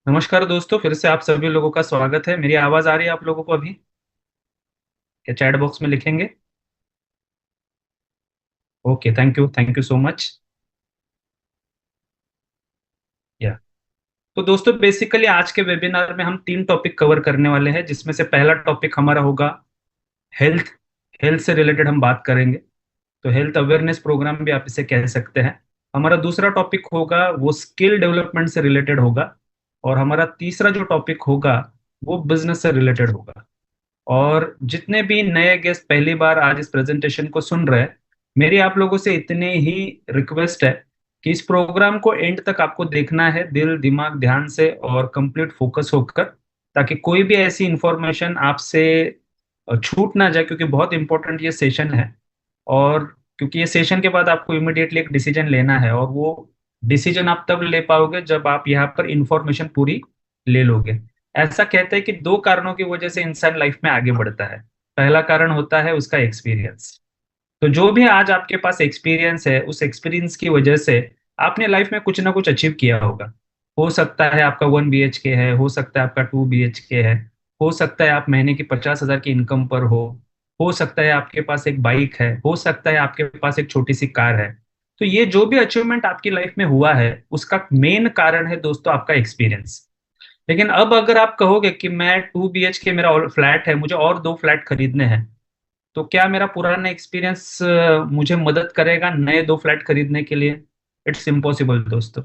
नमस्कार दोस्तों, फिर से आप सभी लोगों का स्वागत है। मेरी आवाज आ रही है आप लोगों को अभी? क्या चैट बॉक्स में लिखेंगे? Okay, thank you so much. या तो दोस्तों, बेसिकली आज के वेबिनार में हम तीन टॉपिक कवर करने वाले हैं, जिसमें से पहला टॉपिक हमारा होगा हेल्थ। हेल्थ से रिलेटेड हम बात करेंगे, तो हेल्थ अवेयरनेस प्रोग्राम भी आप इसे कह सकते हैं। हमारा दूसरा टॉपिक होगा वो स्किल डेवलपमेंट से रिलेटेड होगा। और हमारा तीसरा जो टॉपिक होगा वो बिजनेस से रिलेटेड होगा। और जितने भी नए गेस्ट पहली बार आज इस प्रेजेंटेशन को सुन रहे हैं, मेरी आप लोगों से इतने ही रिक्वेस्ट है कि इस प्रोग्राम को एंड तक आपको देखना है, दिल दिमाग ध्यान से और कंप्लीट फोकस होकर, ताकि कोई भी ऐसी इंफॉर्मेशन आपसे छूट ना जाए, क्योंकि बहुत इंपॉर्टेंट ये सेशन है। और क्योंकि ये सेशन के बाद आपको इमिडिएटली एक डिसीजन लेना है, और वो डिसीजन आप तब ले पाओगे जब आप यहाँ पर इंफॉर्मेशन पूरी ले लोगे। ऐसा कहते हैं कि दो कारणों की वजह से इंसान लाइफ में आगे बढ़ता है। पहला कारण होता है उसका एक्सपीरियंस। तो जो भी आज आपके पास एक्सपीरियंस है, उस एक्सपीरियंस की वजह से आपने लाइफ में कुछ ना कुछ अचीव किया होगा। हो सकता है आपका 1 BHK है, हो सकता है आपका 2 BHK है, हो सकता है आप महीने की 50,000 की इनकम पर हो सकता है आपके पास एक बाइक है, हो सकता है आपके पास एक छोटी सी कार है। तो ये जो भी अचीवमेंट आपकी लाइफ में हुआ है, उसका मेन कारण है दोस्तों आपका एक्सपीरियंस। लेकिन अब अगर आप कहोगे कि मैं 2 BHK मेरा फ्लैट है, मुझे और दो फ्लैट खरीदने हैं, तो क्या मेरा पुराना एक्सपीरियंस मुझे मदद करेगा नए दो फ्लैट खरीदने के लिए? इट्स इम्पॉसिबल दोस्तों।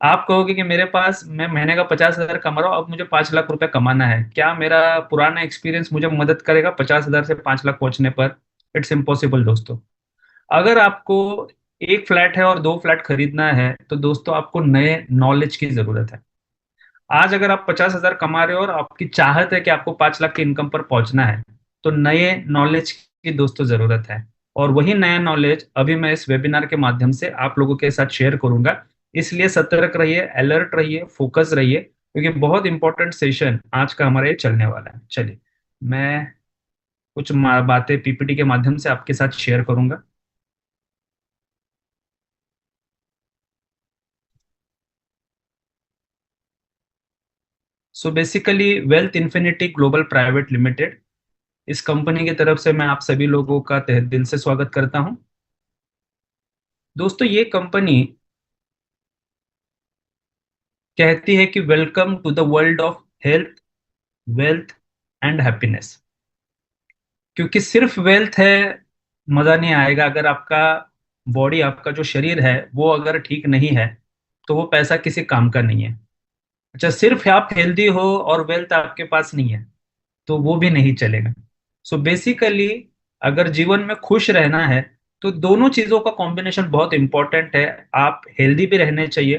आप कहोगे कि मेरे पास मैं महीने का 50,000 कमा रहा हूँ, अब मुझे 5 लाख रुपए कमाना है, क्या मेरा पुराना एक्सपीरियंस मुझे मदद करेगा 50,000 से 5 लाख पहुंचने पर? इट्स इम्पॉसिबल दोस्तों। अगर आपको एक फ्लैट है और दो फ्लैट खरीदना है, तो दोस्तों आपको नए नॉलेज की जरूरत है। आज अगर आप 50,000 कमा रहे हो और आपकी चाहत है कि आपको 5 लाख की इनकम पर पहुंचना है, तो नए नॉलेज की दोस्तों जरूरत है। और वही नया नॉलेज अभी मैं इस वेबिनार के माध्यम से आप लोगों के साथ शेयर करूंगा। इसलिए सतर्क रहिए, अलर्ट रहिए, फोकस रहिए, क्योंकि बहुत इंपॉर्टेंट सेशन आज का हमारा ये चलने वाला है। चलिए, मैं कुछ बातें पीपीटी के माध्यम से आपके साथ शेयर करूंगा। So basically wealth infinity global private limited, इस कंपनी की तरफ से मैं आप सभी लोगों का तहे दिल से स्वागत करता हूं। दोस्तों, ये कंपनी कहती है कि welcome to the world of health, wealth and happiness. क्योंकि सिर्फ वेल्थ है, मजा नहीं आएगा अगर आपका बॉडी, आपका जो शरीर है वो अगर ठीक नहीं है, तो वो पैसा किसी काम का नहीं है। अच्छा, सिर्फ आप हेल्दी हो और वेल्थ आपके पास नहीं है, तो वो भी नहीं चलेगा। सो बेसिकली अगर जीवन में खुश रहना है, तो दोनों चीजों का कॉम्बिनेशन बहुत इंपॉर्टेंट है। आप हेल्दी भी रहने चाहिए,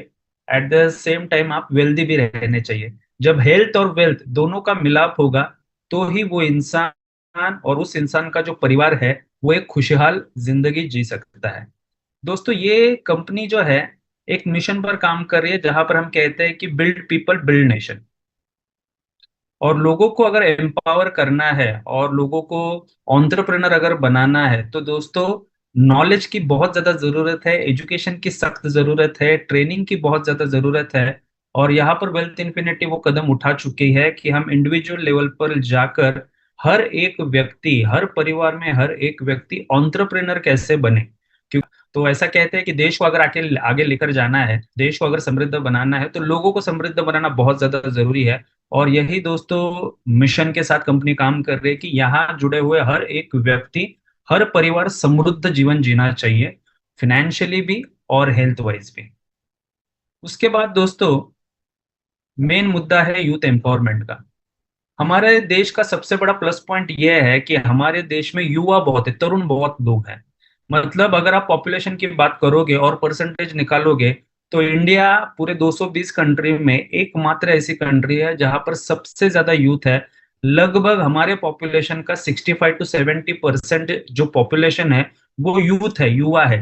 एट द सेम टाइम आप वेल्दी भी रहने चाहिए। जब हेल्थ और वेल्थ दोनों का मिलाप होगा, तो ही वो इंसान और उस इंसान का जो परिवार है वो एक खुशहाल जिंदगी जी सकता है। दोस्तों, ये कंपनी जो है एक मिशन पर काम कर रही है, जहां पर हम कहते हैं कि बिल्ड पीपल बिल्ड नेशन। और लोगों को अगर एम्पावर करना है और लोगों को एंटरप्रेन्योर अगर बनाना है, तो दोस्तों नॉलेज की बहुत ज्यादा जरूरत है, एजुकेशन की सख्त जरूरत है, ट्रेनिंग की बहुत ज्यादा जरूरत है। और यहाँ पर वेल्थ इन्फिनिटी वो कदम उठा चुकी है कि हम इंडिविजुअल लेवल पर जाकर हर एक व्यक्ति, हर परिवार में हर एक व्यक्ति एंटरप्रेन्योर कैसे बने। क्यों? तो ऐसा कहते हैं कि देश को अगर आगे आगे लेकर जाना है, देश को अगर समृद्ध बनाना है, तो लोगों को समृद्ध बनाना बहुत ज्यादा जरूरी है। और यही दोस्तों मिशन के साथ कंपनी काम कर रही है कि यहाँ जुड़े हुए हर एक व्यक्ति, हर परिवार समृद्ध जीवन जीना चाहिए, फिनेंशियली भी और हेल्थ वाइज भी। उसके बाद दोस्तों मेन मुद्दा है यूथ एम्पावरमेंट का। हमारे देश का सबसे बड़ा प्लस पॉइंट यह है कि हमारे देश में युवा बहुत है, तरुण बहुत लोग हैं। मतलब अगर आप पॉपुलेशन की बात करोगे और परसेंटेज निकालोगे, तो इंडिया पूरे 220 कंट्री में एकमात्र ऐसी कंट्री है जहां पर सबसे ज्यादा यूथ है। लगभग हमारे पॉपुलेशन का 65 to 70% जो पॉपुलेशन है वो यूथ है, युवा है।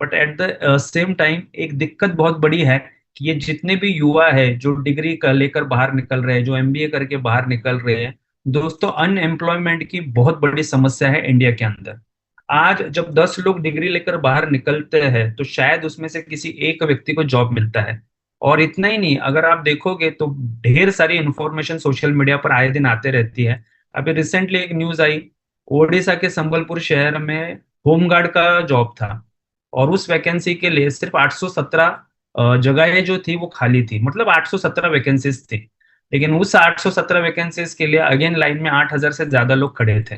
But at the same time एक दिक्कत बहुत बड़ी है कि ये जितने भी युवा है जो डिग्री कर लेकर बाहर निकल रहे हैं, जो एमबीए करके बाहर निकल रहे हैं, दोस्तों अनएम्प्लॉयमेंट की बहुत बड़ी समस्या है इंडिया के अंदर। आज जब 10 लोग डिग्री लेकर बाहर निकलते हैं, तो शायद उसमें से किसी एक व्यक्ति को जॉब मिलता है। और इतना ही नहीं, अगर आप देखोगे तो ढेर सारी इंफॉर्मेशन सोशल मीडिया पर आए दिन आते रहती है। अभी रिसेंटली एक न्यूज आई, ओडिशा के संबलपुर शहर में होमगार्ड का जॉब था, और उस वैकेंसी के लिए सिर्फ 817 जगहें जो थी वो खाली थी, मतलब 817 वैकेंसीज थी। लेकिन उस 817 वैकेंसीज के लिए अगेन लाइन में 8,000 से ज्यादा लोग खड़े थे।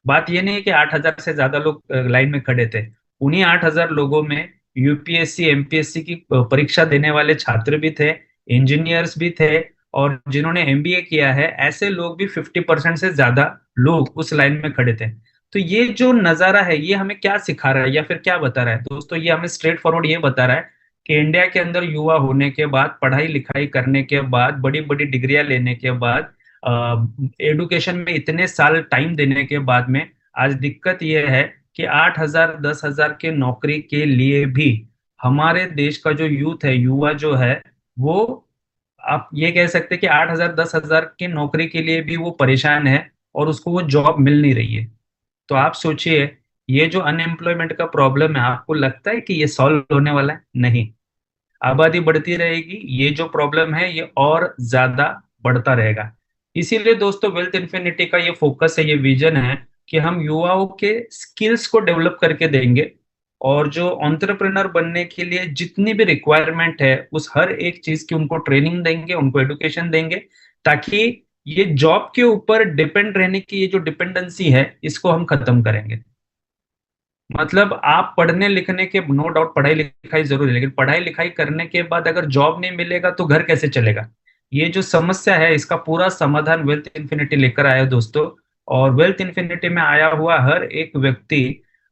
बात ये नहीं है कि 8,000 से ज्यादा लोग लाइन में खड़े थे, उन्हीं 8,000 लोगों में यूपीएससी एमपीएससी की परीक्षा देने वाले छात्र भी थे, इंजीनियर्स भी थे, और जिन्होंने एमबीए किया है ऐसे लोग भी 50% से ज्यादा लोग उस लाइन में खड़े थे। तो ये जो नजारा है ये हमें क्या सिखा रहा है या फिर क्या बता रहा है दोस्तों? ये हमें स्ट्रेट फॉरवर्ड ये बता रहा है कि इंडिया के अंदर युवा होने के बाद, पढ़ाई लिखाई करने के बाद, बड़ी बड़ी डिग्रियां लेने के बाद, एडुकेशन में इतने साल टाइम देने के बाद में आज दिक्कत यह है कि 8,000 10,000 के नौकरी के लिए भी हमारे देश का जो यूथ है, युवा जो है, वो, आप ये कह सकते हैं कि 8,000 10,000 की नौकरी के लिए भी वो परेशान है, और उसको वो जॉब मिल नहीं रही है। तो आप सोचिए, ये जो अनएम्प्लॉयमेंट का प्रॉब्लम है, आपको लगता है कि ये सॉल्व होने वाला है? नहीं। आबादी बढ़ती रहेगी, ये जो प्रॉब्लम है ये और ज्यादा बढ़ता रहेगा। इसीलिए दोस्तों, वेल्थ इन्फिनिटी का ये फोकस है, ये विजन है कि हम युवाओं के स्किल्स को डेवलप करके देंगे, और जो एंटरप्रेन्योर बनने के लिए जितनी भी रिक्वायरमेंट है उस हर एक चीज की उनको ट्रेनिंग देंगे, उनको एडुकेशन देंगे, ताकि ये जॉब के ऊपर डिपेंड रहने की ये जो डिपेंडेंसी है इसको हम खत्म करेंगे। मतलब आप पढ़ने लिखने के, नो डाउट पढ़ाई लिखाई जरूरी है, लेकिन पढ़ाई लिखाई करने के बाद अगर जॉब नहीं मिलेगा तो घर कैसे चलेगा? ये जो समस्या है इसका पूरा समाधान वेल्थ इन्फिनिटी लेकर आया है दोस्तों। और वेल्थ इन्फिनिटी में आया हुआ हर एक व्यक्ति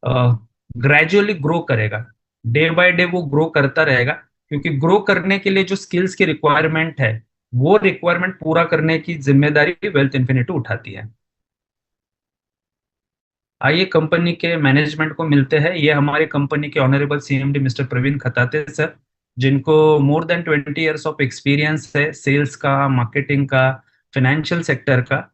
ग्रेजुअली ग्रो करेगा, डे बाय डे वो ग्रो करता रहेगा, क्योंकि ग्रो करने के लिए जो स्किल्स की रिक्वायरमेंट है वो रिक्वायरमेंट पूरा करने की जिम्मेदारी वेल्थ इन्फिनिटी उठाती है। आइए कंपनी के मैनेजमेंट को मिलते हैं। ये हमारे कंपनी के honourable CMD mister Praveen Khatate sir, जिनको more than 20 years of experience है सेल्स का, मार्केटिंग का, फाइनेंशियल सेक्टर का।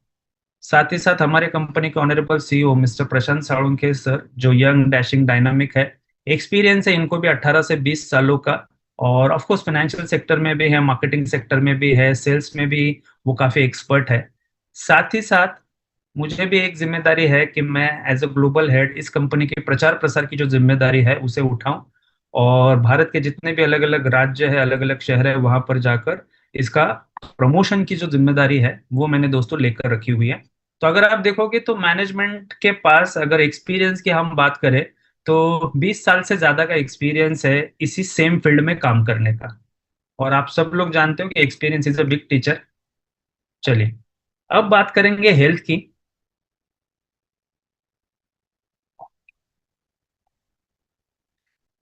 साथ ही साथ हमारे कंपनी के honourable CEO mister Prashant Salunkhe sir, जो यंग डैशिंग डायनामिक है। एक्सपीरियंस है इनको भी 18 से 20 सालों का, और ऑफ कोर्स फाइनेंशियल सेक्टर में भी है, मार्केटिंग सेक्टर में भी है, सेल्स में भी वो काफी एक्सपर्ट है। साथ ही साथ मुझे भी एक जिम्मेदारी है कि मैं एज अ ग्लोबल हेड इस कंपनी के प्रचार प्रसार की जो जिम्मेदारी है उसे उठाऊं, और भारत के जितने भी अलग अलग राज्य है, अलग अलग शहर है, वहां पर जाकर इसका प्रमोशन की जो जिम्मेदारी है वो मैंने दोस्तों लेकर रखी हुई है। तो अगर आप देखोगे तो मैनेजमेंट के पास अगर एक्सपीरियंस की हम बात करें तो 20 साल से ज्यादा का एक्सपीरियंस है इसी सेम फील्ड में काम करने का। और आप सब लोग जानते हो कि experience is a big teacher. चलिए, अब बात करेंगे हेल्थ की।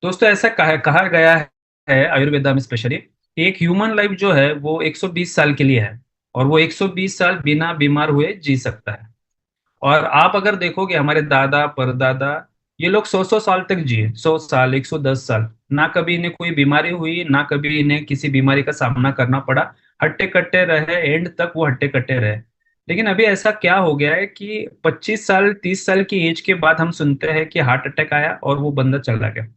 दोस्तों, ऐसा कहा गया है आयुर्वेदा में स्पेशली, एक ह्यूमन लाइफ जो है वो 120 साल के लिए है, और वो 120 साल बिना बीमार हुए जी सकता है। और आप अगर देखोगे हमारे दादा परदादा, ये लोग 100 100 साल तक जिए, 100 साल, 110 साल, ना कभी इन्हें कोई बीमारी हुई, ना कभी इन्हें किसी बीमारी का सामना करना पड़ा। हट्टे कट्टे रहे, एंड तक वो हट्टे कट्टे रहे। लेकिन अभी ऐसा क्या हो गया है कि 25 साल 30 साल की एज के बाद हम सुनते हैं कि हार्ट अटैक आया और वो बंदा चला गया।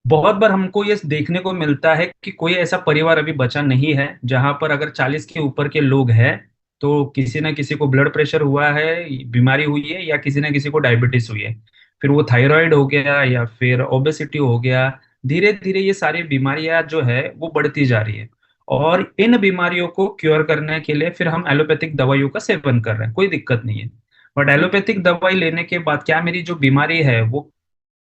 बहुत बार हमको ये देखने को मिलता है कि कोई ऐसा परिवार अभी बचा नहीं है जहां पर अगर 40 के ऊपर के लोग हैं तो किसी ना किसी को ब्लड प्रेशर हुआ है, बीमारी हुई है, या किसी ना किसी को डायबिटीज हुई है, फिर वो थायराइड हो गया या फिर ओबेसिटी हो गया। धीरे धीरे ये सारी बीमारियां जो है वो बढ़ती जा रही है, और इन बीमारियों को क्योर करने के लिए फिर हम एलोपैथिक दवाइयों का सेवन कर रहे हैं, कोई दिक्कत नहीं है। बट एलोपैथिक दवाई लेने के बाद क्या मेरी जो बीमारी है वो,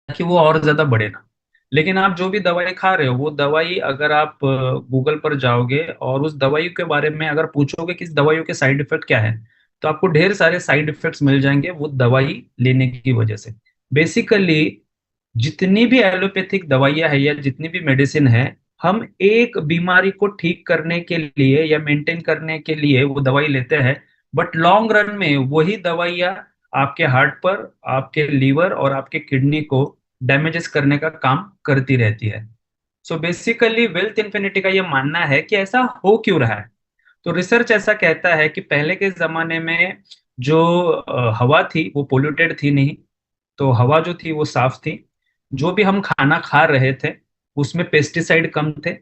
कि वो और ज्यादा बढ़े ना। लेकिन आप जो भी दवाई खा रहे हो वो दवाई, अगर आप गूगल पर जाओगे और उस दवाई के बारे में अगर पूछोगे कि इस दवाइयों के साइड इफेक्ट क्या है, तो आपको ढेर सारे साइड इफेक्ट्स मिल जाएंगे वो दवाई लेने की वजह से। बेसिकली जितनी भी एलोपैथिक दवाइयां है या जितनी भी मेडिसिन है, हम एक बीमारी को ठीक करने के लिए या मेंटेन करने के लिए वो दवाई लेते हैं, बट लॉन्ग रन में वही दवाइयां आपके हार्ट पर, आपके लीवर और आपके किडनी को डैमेजेस करने का काम करती रहती है। सो बेसिकली वेल्थ इन्फिनिटी का ये मानना है कि ऐसा हो क्यों रहा है। तो रिसर्च ऐसा कहता है कि पहले के जमाने में जो हवा थी वो पोल्यूटेड थी नहीं, तो हवा जो थी वो साफ थी। जो भी हम खाना खा रहे थे उसमें पेस्टिसाइड कम थे,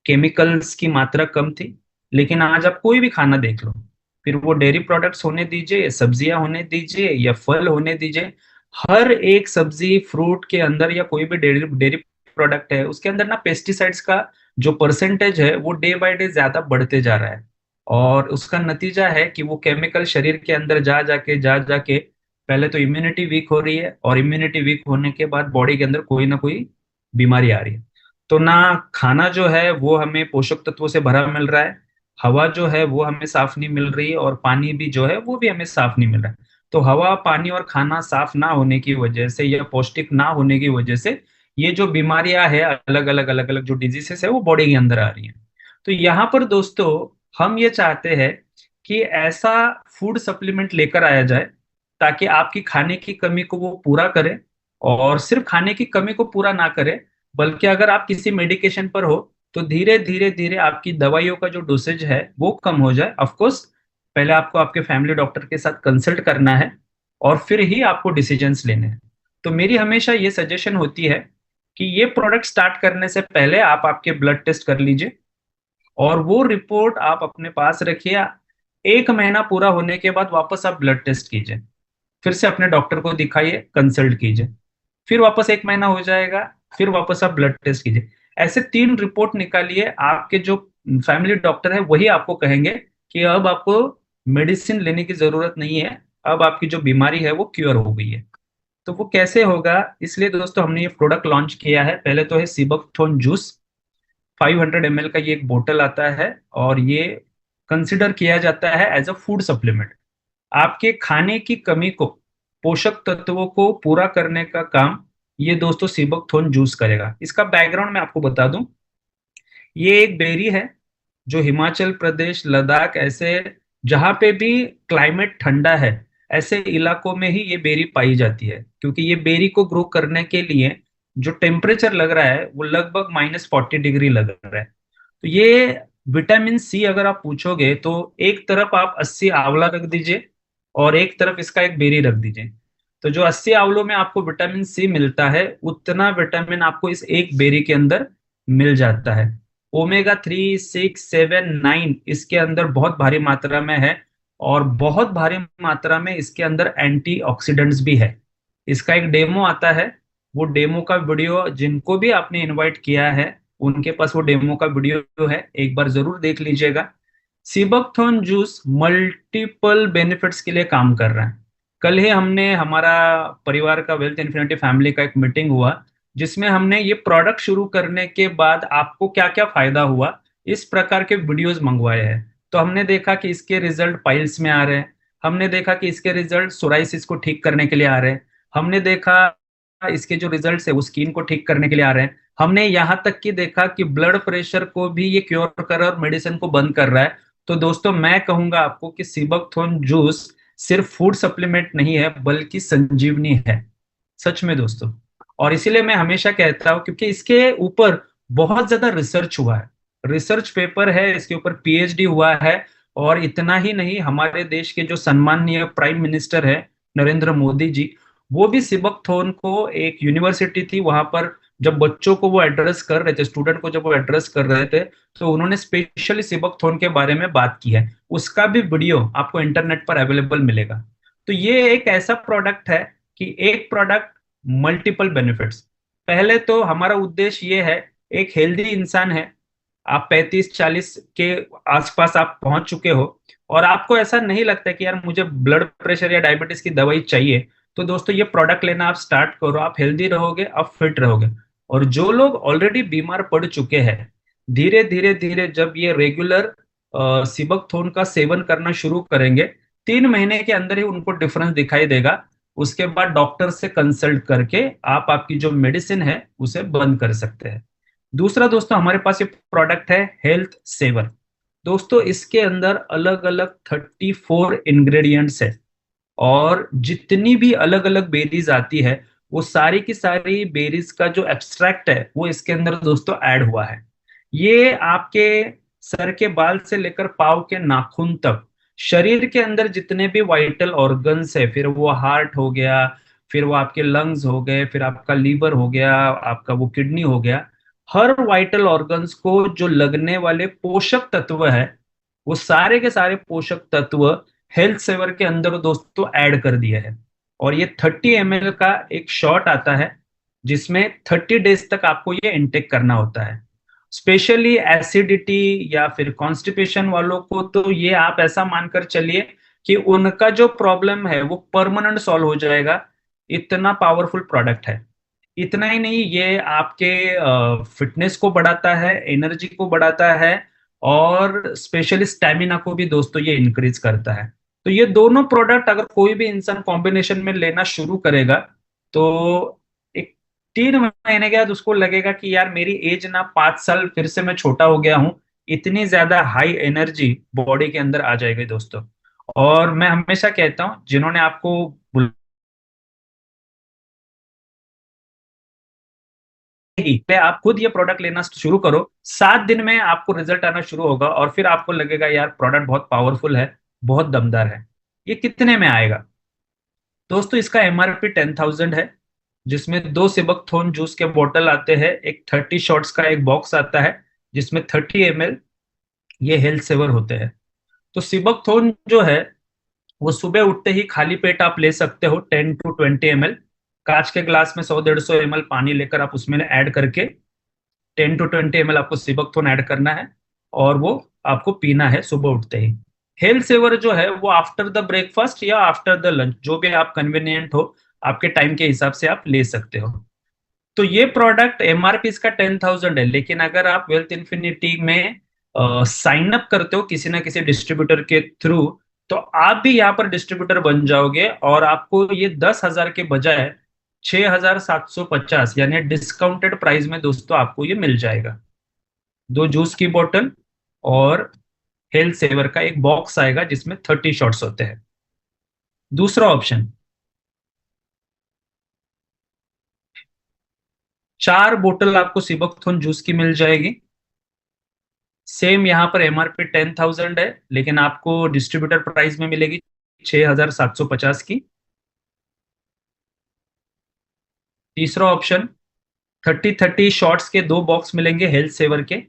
केमिकल्स की मात्रा कम थी। लेकिन आज आप कोई भी खाना देख लो, फिर वो डेयरी प्रोडक्ट्स होने दीजिए या सब्जियां होने दीजिए या फल होने दीजिए, हर एक सब्जी फ्रूट के अंदर या कोई भी डेयरी डेयरी प्रोडक्ट है उसके अंदर ना पेस्टिसाइड्स का जो परसेंटेज है वो डे बाय डे ज्यादा बढ़ते जा रहा है। और उसका नतीजा है कि वो केमिकल शरीर के अंदर जा जाके पहले तो इम्यूनिटी वीक हो रही है, और इम्यूनिटी वीक होने के बाद बॉडी के अंदर कोई ना कोई बीमारी आ रही है। तो ना खाना जो है वो हमें पोषक तत्वों से भरा मिल रहा है, हवा जो है वो हमें साफ नहीं मिल रही है, और पानी भी जो है वो भी हमें साफ नहीं मिल रहा है। तो हवा पानी और खाना साफ ना होने की वजह से या पौष्टिक ना होने की वजह से ये जो बीमारियां है, अलग अलग जो डिजीजेस है वो बॉडी के अंदर आ रही हैं। तो यहाँ पर दोस्तों हम ये चाहते हैं कि ऐसा फूड सप्लीमेंट लेकर आया जाए ताकि आपकी खाने की कमी को वो पूरा करे, और सिर्फ खाने की कमी को पूरा ना करे, बल्कि अगर आप किसी मेडिकेशन पर हो तो धीरे धीरे धीरे आपकी दवाइयों का जो डोसेज है वो कम हो जाए। ऑफ कोर्स पहले आपको आपके फैमिली डॉक्टर के साथ कंसल्ट करना है, और फिर ही आपको डिसीजंस लेने हैं। तो मेरी हमेशा ये सजेशन होती है कि ये प्रोडक्ट स्टार्ट करने से पहले आप आपके ब्लड टेस्ट कर लीजिए, और वो रिपोर्ट आप अपने पास रखिए। 1 महीना पूरा होने के बाद वापस आप ब्लड टेस्ट कीजिए, फिर से अपने डॉक्टर को दिखाइए, कंसल्ट कीजिए, फिर वापस 1 महीना हो जाएगा, फिर वापस आप ब्लड टेस्ट कीजिए। ऐसे 3 रिपोर्ट निकालिए, आपके जो फैमिली डॉक्टर है वही आपको कहेंगे कि अब आपको मेडिसिन लेने की जरूरत नहीं है, अब आपकी जो बीमारी है वो क्योर हो गई है। तो वो कैसे होगा, इसलिए दोस्तों हमने ये प्रोडक्ट लॉन्च किया है। पहले तो है सीबकथोन जूस, 500 ml का ये एक बोतल आता है, और ये कंसिडर किया जाता है एज अ फूड सप्लीमेंट। आपके खाने की कमी को, पोषक तत्वों को पूरा करने का काम ये दोस्तों सीबकथोन जूस करेगा। इसका बैकग्राउंड मैं आपको बता दूं, ये एक बेरी है जो हिमाचल प्रदेश, लद्दाख, ऐसे जहां पे भी क्लाइमेट ठंडा है ऐसे इलाकों में ही ये बेरी पाई जाती है, क्योंकि ये बेरी को ग्रो करने के लिए जो टेम्परेचर लग रहा है वो लगभग -40 डिग्री लग रहा है। तो ये विटामिन सी अगर आप पूछोगे तो एक तरफ आप 80 आंवला रख दीजिए, और एक तरफ इसका एक बेरी रख दीजिए। तो जो 80 आंवलों में आपको विटामिन सी मिलता है, उतना विटामिन आपको इस एक बेरी के अंदर मिल जाता है। ओमेगा 3, 6, 7, 9 इसके अंदर बहुत भारी मात्रा में है, और बहुत भारी मात्रा में इसके अंदर एंटीऑक्सीडेंट्स भी है। इसका एक डेमो आता है, वो डेमो का वीडियो जिनको भी आपने इनवाइट किया है उनके पास वो डेमो का वीडियो है, एक बार जरूर देख लीजिएगा। सीबकथॉर्न जूस मल्टीपल बेनिफिट्स के लिए काम कर रहा है। कल ही हमने हमारा परिवार का वेल्थ इन्फिनिटी फैमिली का एक मीटिंग हुआ, जिसमें हमने ये प्रोडक्ट शुरू करने के बाद आपको क्या क्या फायदा हुआ इस प्रकार के वीडियोस मंगवाए हैं। तो हमने देखा कि इसके रिजल्ट पाइल्स में आ रहे हैं, हमने देखा कि इसके रिजल्ट सोराइसिस को ठीक करने के लिए आ रहे हैं, हमने देखा इसके जो रिजल्ट है वो स्किन को ठीक करने के लिए आ रहे हैं, हमने यहाँ तक कि देखा कि ब्लड प्रेशर को भी ये क्योर कर रहा है और मेडिसिन को बंद कर रहा है। तो दोस्तों मैं कहूंगा आपको कि सीबकथॉर्न जूस सिर्फ फूड सप्लीमेंट नहीं है बल्कि संजीवनी है, सच में दोस्तों। और इसीलिए मैं हमेशा कहता हूँ, क्योंकि इसके ऊपर बहुत ज्यादा रिसर्च हुआ है, रिसर्च पेपर है इसके ऊपर, पीएचडी हुआ है। और इतना ही नहीं, हमारे देश के जो सम्माननीय प्राइम मिनिस्टर है नरेंद्र मोदी जी, वो भी सिबकथॉर्न को, एक यूनिवर्सिटी थी वहां पर, जब बच्चों को वो एड्रेस कर रहे थे, स्टूडेंट को जब वो एड्रेस कर रहे थे, तो उन्होंने स्पेशली सिबकथॉर्न के बारे में बात की है। उसका भी वीडियो आपको इंटरनेट पर अवेलेबल मिलेगा। तो ये एक ऐसा प्रोडक्ट है कि एक प्रोडक्ट, मल्टीपल बेनिफिट्स। पहले तो हमारा उद्देश्य ये है, एक हेल्दी इंसान है, आप 35-40 के आसपास आप पहुंच चुके हो, और आपको ऐसा नहीं लगता कि यार मुझे ब्लड प्रेशर या डायबिटीज की दवाई चाहिए, तो दोस्तों ये प्रोडक्ट लेना आप स्टार्ट करो, आप हेल्दी रहोगे, आप फिट रहोगे। और जो लोग ऑलरेडी बीमार पड़ चुके हैं, धीरे धीरे धीरे जब ये रेगुलर सिबकथॉर्न का सेवन करना शुरू करेंगे, 3 महीने के अंदर ही उनको डिफरेंस दिखाई देगा। उसके बाद डॉक्टर से कंसल्ट करके आप आपकी जो मेडिसिन है उसे बंद कर सकते हैं। दूसरा दोस्तों हमारे पास ये प्रोडक्ट है हेल्थ सेवर। दोस्तों इसके अंदर अलग अलग 34 इंग्रेडिएंट्स है, और जितनी भी अलग अलग बेरीज आती है वो सारी की सारी बेरीज का जो एब्स्ट्रैक्ट है वो इसके अंदर दोस्तों ऐड हुआ है। ये आपके सर के बाल से लेकर पाँव के नाखून तक, शरीर के अंदर जितने भी वाइटल ऑर्गन्स है, फिर वो हार्ट हो गया, फिर वो आपके लंग्स हो गए, फिर आपका लीवर हो गया, आपका वो किडनी हो गया, हर वाइटल ऑर्गन्स को जो लगने वाले पोषक तत्व है, वो सारे के सारे पोषक तत्व हेल्थ सेवर के अंदर दोस्तों ऐड कर दिए हैं। और ये 30 ml का एक शॉट आता है, जिसमें 30 डेज तक आपको ये इनटेक करना होता है। स्पेशली एसिडिटी या फिर कॉन्स्टिपेशन वालों को तो ये आप ऐसा मानकर चलिए कि उनका जो प्रॉब्लम है वो परमानेंट सॉल्व हो जाएगा। इतना पावरफुल प्रोडक्ट है। इतना ही नहीं, ये आपके फिटनेस को बढ़ाता है, एनर्जी को बढ़ाता है, और स्पेशली स्टेमिना को भी दोस्तों ये इंक्रीज करता है। तो ये दोनों प्रोडक्ट अगर कोई भी इंसान कॉम्बिनेशन में लेना शुरू करेगा, तो एक 3 महीने के बाद उसको लगेगा कि यार मेरी एज ना 5 साल फिर से मैं छोटा हो गया हूँ। इतनी ज्यादा हाई एनर्जी बॉडी के अंदर आ जाएगी दोस्तों। और मैं हमेशा कहता हूँ, जिन्होंने आपको ही पे आप खुद ये प्रोडक्ट लेना शुरू करो, 7 दिन में आपको रिजल्ट आना शुरू होगा, और फिर आपको लगेगा यार प्रोडक्ट बहुत पावरफुल है, बहुत दमदार है। ये कितने में आएगा दोस्तों? इसका एमआरपी 10,000 है, जिसमें दो सिबकथोन जूस के बोतल आते हैं, एक 30 शॉट्स का एक बॉक्स आता है, जिसमें 30 ml ये हेल्थ सेवर होते हैं। तो सिबकथोन जो है, वो सुबह उठते ही खाली पेट आप ले सकते हो, 10 to 20 ml। कांच के ग्लास में 100-150 ml पानी लेकर आप उसमें ऐड करके 10 to 20 ml आपको सिबकथोन ऐड करना है, और वो आपको पीना है सुबह उठते ही। हेल्थ सेवर जो है वो आफ्टर द ब्रेकफास्ट या आफ्टर द लंच, जो भी आप कन्वीनियंट हो, आपके टाइम के हिसाब से आप ले सकते हो। तो ये प्रोडक्ट एमआरपी इसका 10,000 है, लेकिन अगर आप वेल्थ इन्फिनिटी में साइन अप करते हो किसी ना किसी डिस्ट्रीब्यूटर के थ्रू, तो आप भी यहाँ पर डिस्ट्रीब्यूटर बन जाओगे, और आपको ये 10,000 के बजाय 6,750 यानी डिस्काउंटेड प्राइस में दोस्तों आपको ये मिल जाएगा। दो जूस की बोतल और हेल्थ सेवर का एक बॉक्स आएगा, जिसमें 30 शॉट्स होते हैं। दूसरा ऑप्शन, 4 बोतल आपको सिबकथोन जूस की मिल जाएगी। सेम यहाँ पर एमआरपी 10,000 है, लेकिन आपको डिस्ट्रीब्यूटर प्राइस में मिलेगी 6,750 की। तीसरा ऑप्शन, 30 शॉट्स के दो बॉक्स मिलेंगे हेल्थ सेवर के,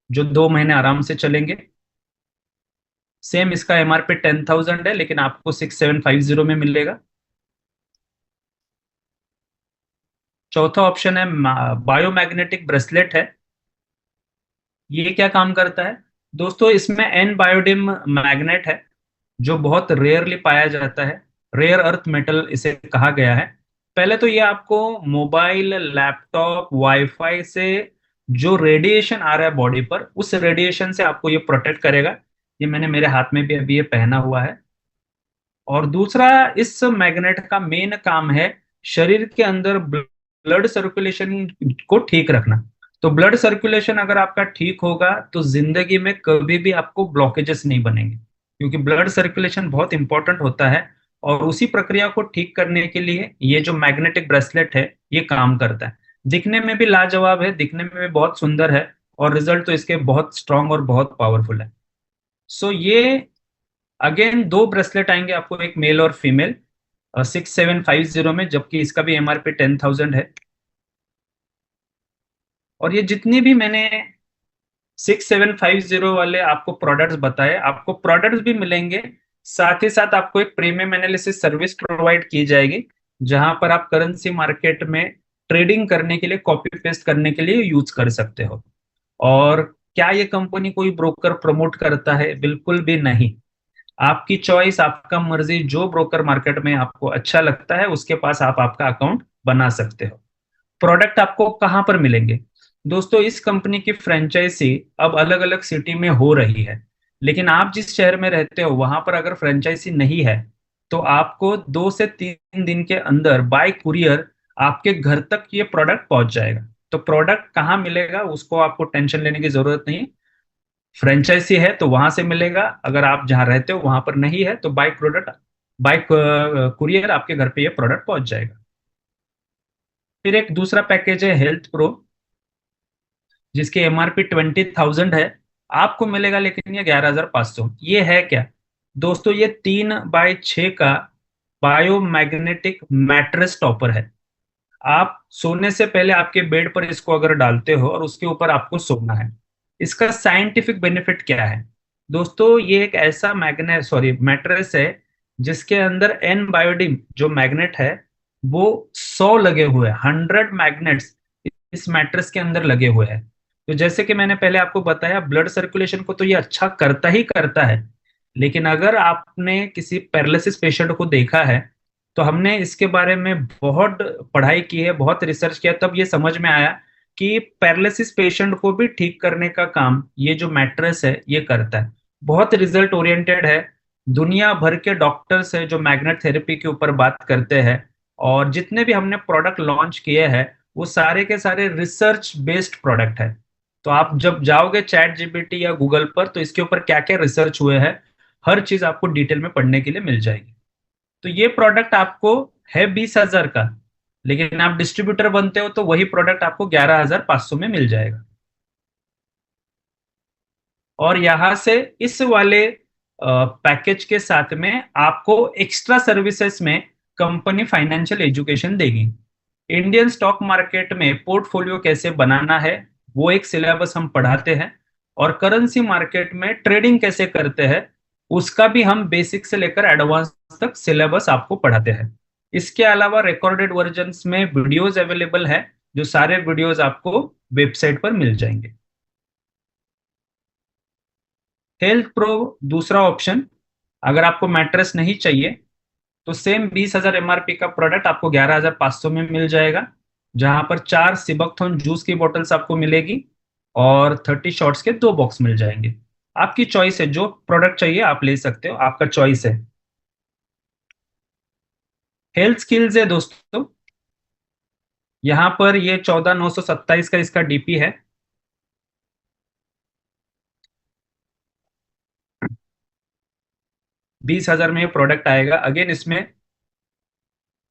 जो 2 महीने आराम से चलेंगे। सेम इसका एमआरपी 10,000 है, लेकिन आपको 6,750 में मिलेगा। चौथा ऑप्शन है बायोमैग्नेटिक ब्रेसलेट है। ये क्या काम करता है दोस्तों? इसमें एन बायोडिम मैग्नेट है, जो बहुत रेयरली पाया जाता है। रेयर अर्थ मेटल इसे कहा गया है। पहले तो ये आपको मोबाइल, लैपटॉप, वाईफाई से जो रेडिएशन आ रहा है बॉडी पर, उस रेडिएशन से आपको ये प्रोटेक्ट करेगा। ये मैंने मेरे हाथ में भी अभी ये पहना हुआ है। और दूसरा, इस मैग्नेट का मेन काम है शरीर के अंदर ब्लड सर्कुलेशन को ठीक रखना। तो ब्लड सर्कुलेशन अगर आपका ठीक होगा, तो जिंदगी में कभी भी आपको ब्लॉकेजेस नहीं बनेंगे, क्योंकि ब्लड सर्कुलेशन बहुत इंपॉर्टेंट होता है। और उसी प्रक्रिया को ठीक करने के लिए ये जो मैग्नेटिक ब्रेसलेट है, ये काम करता है। दिखने में भी लाजवाब है, दिखने में भी बहुत सुंदर है, और रिजल्ट तो इसके बहुत स्ट्रांग और बहुत पावरफुल है। सो ये अगेन दो ब्रेसलेट आएंगे आपको, एक मेल और फीमेल, 6,750 में, जबकि इसका भी एमआरपी 10,000 है। और ये जितनी भी मैंने 6,750 वाले आपको प्रोडक्ट्स बताए, आपको प्रोडक्ट्स भी मिलेंगे। साथ ही साथ आपको एक प्रीमियम एनालिसिस सर्विस प्रोवाइड की जाएगी, जहां पर आप करेंसी मार्केट में ट्रेडिंग करने के लिए, कॉपी पेस्ट करने के लिए यूज कर सकते हो। और क्या ये कंपनी कोई ब्रोकर प्रमोट करता है? बिल्कुल भी नहीं। आपकी चॉइस, आपका मर्जी, जो ब्रोकर मार्केट में आपको अच्छा लगता है उसके पास आप आपका अकाउंट बना सकते हो। प्रोडक्ट आपको कहाँ पर मिलेंगे दोस्तों? इस कंपनी की फ्रेंचाइजी अब अलग अलग सिटी में हो रही है, लेकिन आप जिस शहर में रहते हो वहां पर अगर फ्रेंचाइजी नहीं है, तो आपको 2 से 3 दिन के अंदर बाय कुरियर आपके घर तक ये प्रोडक्ट पहुंच जाएगा। तो प्रोडक्ट कहाँ मिलेगा उसको आपको टेंशन लेने की जरूरत नहीं। फ्रेंचाइजी है तो वहां से मिलेगा, अगर आप जहां रहते हो वहां पर नहीं है, तो बाय प्रोडक्ट, बाय कुरियर आपके घर पे ये प्रोडक्ट पहुंच जाएगा। फिर एक दूसरा पैकेज है हेल्थ प्रो, जिसकी एमआरपी 20,000 है। आपको मिलेगा लेकिन ये 11,500। ये है क्या दोस्तों? ये 3x6 का बायोमैग्नेटिक मैट्रेस टॉपर है। आप सोने से पहले आपके बेड पर इसको अगर डालते हो और उसके ऊपर आपको सोना है, इसका साइंटिफिक बेनिफिट क्या है? दोस्तों, ये एक ऐसा मैग्नेट सॉरी मैट्रेस है जिसके अंदर एन बायोडीम जो मैग्नेट है वो 100 लगे हुए हैं, 100 मैग्नेट्स इस मैट्रेस के अंदर लगे हुए हैं। तो जैसे कि मैंने पहले आपको बताया, ब्लड सर्कुलेशन को तो ये अच्छा करता ही करता है। लेकिन अगर आपने किसी पैरालिसिस पेशेंट को देखा है, तो हमने इसके बारे में बहुत पढ़ाई की है, बहुत रिसर्च किया, तब ये समझ में आया कि पैरालिसिस पेशेंट को भी ठीक करने का काम ये जो मैट्रेस है ये करता है। बहुत रिजल्ट ओरिएंटेड है। दुनिया भर के डॉक्टर्स है जो मैग्नेट थेरेपी के ऊपर बात करते हैं, और जितने भी हमने प्रोडक्ट लॉन्च किए हैं वो सारे के सारे रिसर्च बेस्ड प्रोडक्ट है। तो आप जब जाओगे चैट जीपीटी या गूगल पर, तो इसके ऊपर क्या क्या रिसर्च हुए हैं हर चीज आपको डिटेल में पढ़ने के लिए मिल जाएगी। तो ये प्रोडक्ट आपको है 20,000 का, लेकिन आप डिस्ट्रीब्यूटर बनते हो तो वही प्रोडक्ट आपको 11,500 में मिल जाएगा। और यहां से इस वाले पैकेज के साथ में आपको एक्स्ट्रा सर्विसेज में कंपनी फाइनेंशियल एजुकेशन देगी। इंडियन स्टॉक मार्केट में पोर्टफोलियो कैसे बनाना है वो एक सिलेबस हम पढ़ाते हैं, और करेंसी मार्केट में ट्रेडिंग कैसे करते हैं उसका भी हम बेसिक से लेकर एडवांस तक सिलेबस आपको पढ़ाते हैं। इसके अलावा रिकॉर्डेड वर्जन्स में वीडियोस अवेलेबल है, जो सारे वीडियोस आपको वेबसाइट पर मिल जाएंगे। हेल्थ प्रो दूसरा ऑप्शन। अगर आपको मैट्रेस नहीं चाहिए तो सेम 20,000 एमआरपी का प्रोडक्ट आपको 11,500 में मिल जाएगा, जहां पर 4 सिबकथॉर्न जूस की बोतल्स आपको मिलेगी और 30 शॉट्स के 2 बॉक्स मिल जाएंगे। आपकी चॉइस है, जो प्रोडक्ट चाहिए आप ले सकते हो, आपका चॉइस है। हेल्थ स्किल्स है दोस्तों, यहाँ पर ये 14,927 का इसका डीपी है। 20,000 में ये प्रोडक्ट आएगा। अगेन इसमें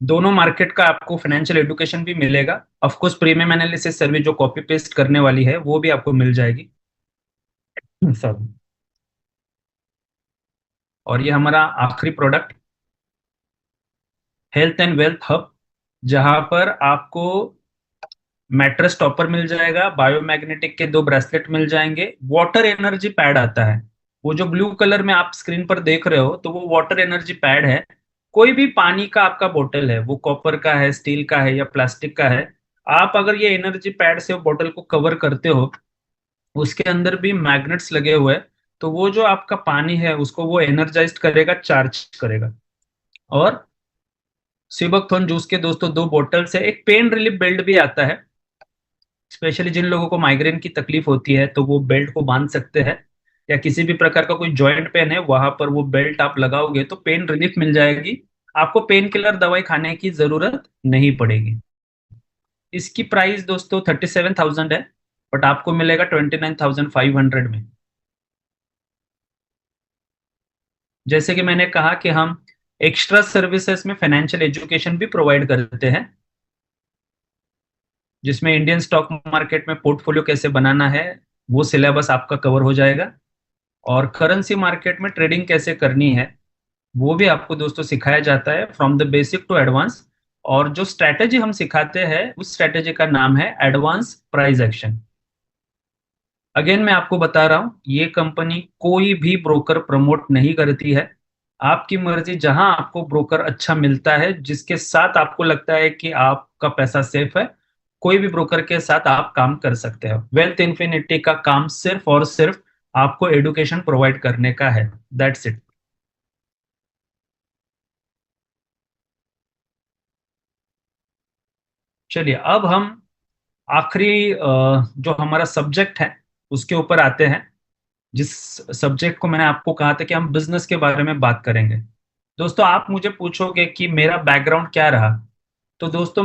दोनों मार्केट का आपको फाइनेंशियल एजुकेशन भी मिलेगा। Of course premium analysis service जो कॉपी पेस्ट करने वाली है वो भी आपको मिल जाएगी सब। और ये हमारा आखिरी product, health and wealth hub, जहां पर आपको मैट्रेस टॉपर मिल जाएगा, बायोमैग्नेटिक के 2 ब्रेसलेट मिल जाएंगे, वाटर एनर्जी पैड आता है। वो जो ब्लू कलर में आप स्क्रीन पर देख रहे हो तो वो वाटर एनर्जी पैड है। कोई भी पानी का आपका बोतल है, वो कॉपर का है, स्टील का है या प्लास्टिक का है, आप अगर ये एनर्जी पैड से बोतल को कवर करते हो, उसके अंदर भी मैग्नेट्स लगे हुए हैं, तो वो जो आपका पानी है उसको वो एनर्जाइज करेगा, चार्ज करेगा। और सिबकथॉर्न जूस के दोस्तों 2 बोतल से एक पेन रिलीफ बेल्ट भी आता है। स्पेशली जिन लोगों को माइग्रेन की तकलीफ होती है तो वो बेल्ट को बांध सकते हैं, या किसी भी प्रकार का कोई जॉइंट पेन है वहां पर वो बेल्ट आप लगाओगे तो पेन रिलीफ मिल जाएगी। आपको पेन किलर दवाई खाने की जरूरत नहीं पड़ेगी। इसकी प्राइस दोस्तों 37,000 है, बट आपको मिलेगा 29,500 में। जैसे कि मैंने कहा कि हम एक्स्ट्रा सर्विसेज में फाइनेंशियल एजुकेशन भी प्रोवाइड करते हैं, जिसमें इंडियन स्टॉक मार्केट में पोर्टफोलियो कैसे बनाना है वो सिलेबस आपका कवर हो जाएगा, और करेंसी मार्केट में ट्रेडिंग कैसे करनी है वो भी आपको दोस्तों सिखाया जाता है, from the basic to advance. और जो स्ट्रैटेजी हम सिखाते हैं उस स्ट्रैटेजी का नाम है एडवांस प्राइस एक्शन। अगेन मैं आपको बता रहा हूँ, ये कंपनी कोई भी ब्रोकर प्रमोट नहीं करती है। आपकी मर्जी, जहां आपको ब्रोकर अच्छा मिलता है जिसके साथ आपको लगता है कि आपका पैसा सेफ है, कोई भी ब्रोकर के साथ आप काम कर सकते हो। वेल्थ इन्फिनिटी का काम सिर्फ और सिर्फ आपको एडुकेशन प्रोवाइड करने का है। That's it. चलिए अब हम आखिरी जो हमारा सब्जेक्ट है उसके ऊपर आते हैं, जिस सब्जेक्ट को मैंने आपको कहा था कि हम बिजनेस के बारे में बात करेंगे। दोस्तों, आप मुझे पूछोगे कि मेरा बैकग्राउंड क्या रहा, तो दोस्तों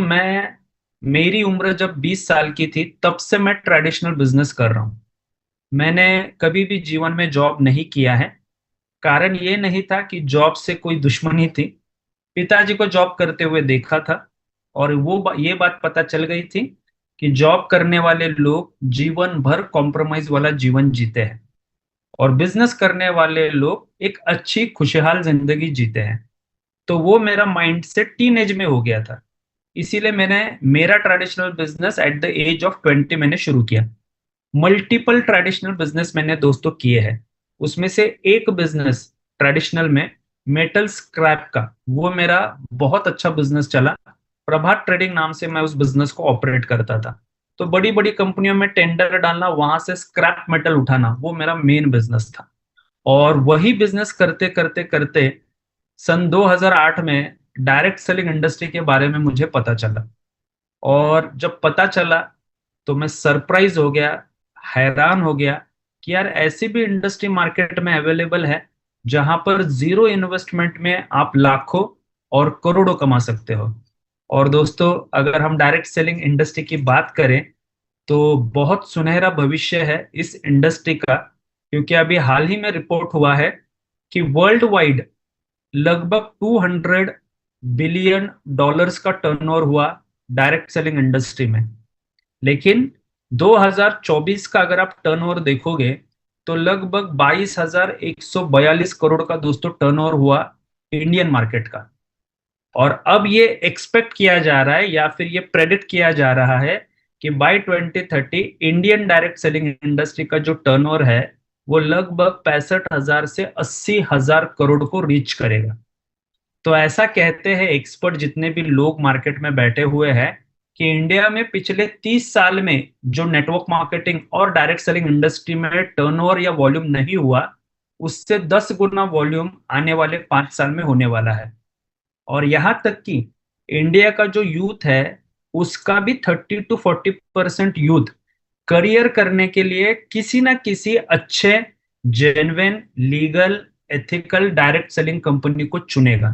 मेरी उम्र जब 20 साल की थी तब से मैं ट्रेडिशनल बिजनेस कर रहा हूँ। मैंने कभी भी जीवन में जॉब नहीं किया है। कारण ये नहीं था कि जॉब से कोई दुश्मनी थी, पिताजी को जॉब करते हुए देखा था, और ये बात पता चल गई थी कि जॉब करने वाले लोग जीवन भर कॉम्प्रोमाइज वाला जीवन जीते हैं, और बिजनेस करने वाले लोग एक अच्छी खुशहाल जिंदगी जीते हैं। तो वो मेरा माइंड से टीन एज में हो गया था। इसीलिए मैंने मेरा traditional business at the age of 20 मैंने शुरू किया। मल्टीपल ट्रेडिशनल बिजनेस मैंने दोस्तों किए हैं। उसमें से एक बिजनेस ट्रेडिशनल में, मेटल स्क्रैप का, वो मेरा बहुत अच्छा बिजनेस चला। प्रभात ट्रेडिंग नाम से मैं उस बिजनेस को ऑपरेट करता था। तो बड़ी बड़ी कंपनियों में टेंडर डालना, वहां से स्क्रैप मेटल उठाना, वो मेरा मेन बिजनेस था। और वही बिजनेस करते करते करते सन 2008 में डायरेक्ट सेलिंग इंडस्ट्री के बारे में मुझे पता चला। और जब पता चला तो मैं सरप्राइज हो गया, हैरान हो गया कि यार ऐसी भी इंडस्ट्री मार्केट में अवेलेबल है जहां पर जीरो इन्वेस्टमेंट में आप लाखों और करोड़ों कमा सकते हो। और दोस्तों, अगर हम डायरेक्ट सेलिंग इंडस्ट्री की बात करें तो बहुत सुनहरा भविष्य है इस इंडस्ट्री का। क्योंकि अभी हाल ही में रिपोर्ट हुआ है कि वर्ल्ड वाइड लगभग 200 बिलियन डॉलर्स का टर्नओवर हुआ डायरेक्ट सेलिंग इंडस्ट्री में। लेकिन 2024 का अगर आप टर्नओवर देखोगे तो लगभग 22,142 करोड़ का दोस्तों टर्नओवर हुआ इंडियन मार्केट का। और अब ये एक्सपेक्ट किया जा रहा है या फिर ये प्रेडिक्ट किया जा रहा है कि by 2030 Indian direct selling industry का जो टर्नओवर है वो लगभग 65,000 से 80,000 करोड़ को रीच करेगा। तो ऐसा कहते हैं एक्सपर्ट, जितने भी लोग मार्केट में बैठे हुए हैं, कि इंडिया में पिछले 30 साल में जो नेटवर्क मार्केटिंग और डायरेक्ट सेलिंग इंडस्ट्री में टर्नओवर या वॉल्यूम नहीं हुआ, उससे 10 गुना वॉल्यूम आने वाले 5 साल में होने वाला है। और यहां तक कि इंडिया का जो यूथ है उसका भी 30 to 40% यूथ करियर करने के लिए किसी ना किसी अच्छे, genuine, legal, ethical direct selling company को चुनेगा।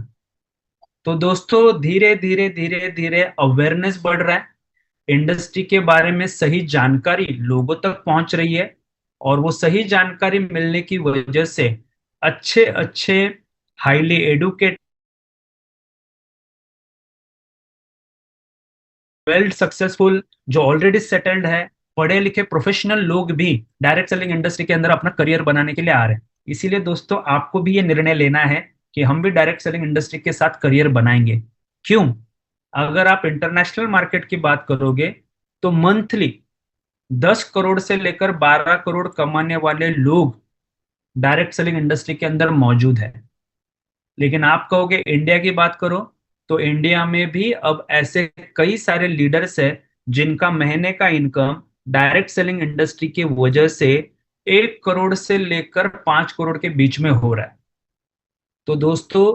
तो दोस्तों, धीरे धीरे धीरे धीरे अवेयरनेस बढ़ रहा है, इंडस्ट्री के बारे में सही जानकारी लोगों तक पहुंच रही है। और वो सही जानकारी मिलने की वजह से अच्छे अच्छे, हाईली एडुकेटेड, वेल सक्सेसफुल, जो ऑलरेडी सेटल्ड है, पढ़े लिखे प्रोफेशनल लोग भी डायरेक्ट सेलिंग इंडस्ट्री के अंदर अपना करियर बनाने के लिए आ रहे हैं। इसीलिए दोस्तों, आपको भी ये निर्णय लेना है कि हम भी डायरेक्ट सेलिंग इंडस्ट्री के साथ करियर बनाएंगे। क्यों? अगर आप इंटरनेशनल मार्केट की बात करोगे तो मंथली 10 करोड़ से लेकर 12 करोड़ कमाने वाले लोग डायरेक्ट सेलिंग इंडस्ट्री के अंदर मौजूद है। लेकिन आप कहोगे इंडिया की बात करो, तो इंडिया में भी अब ऐसे कई सारे लीडर्स हैं जिनका महीने का इनकम डायरेक्ट सेलिंग इंडस्ट्री की वजह से 1 करोड़ से लेकर 5 करोड़ के बीच में हो रहा है। तो दोस्तों,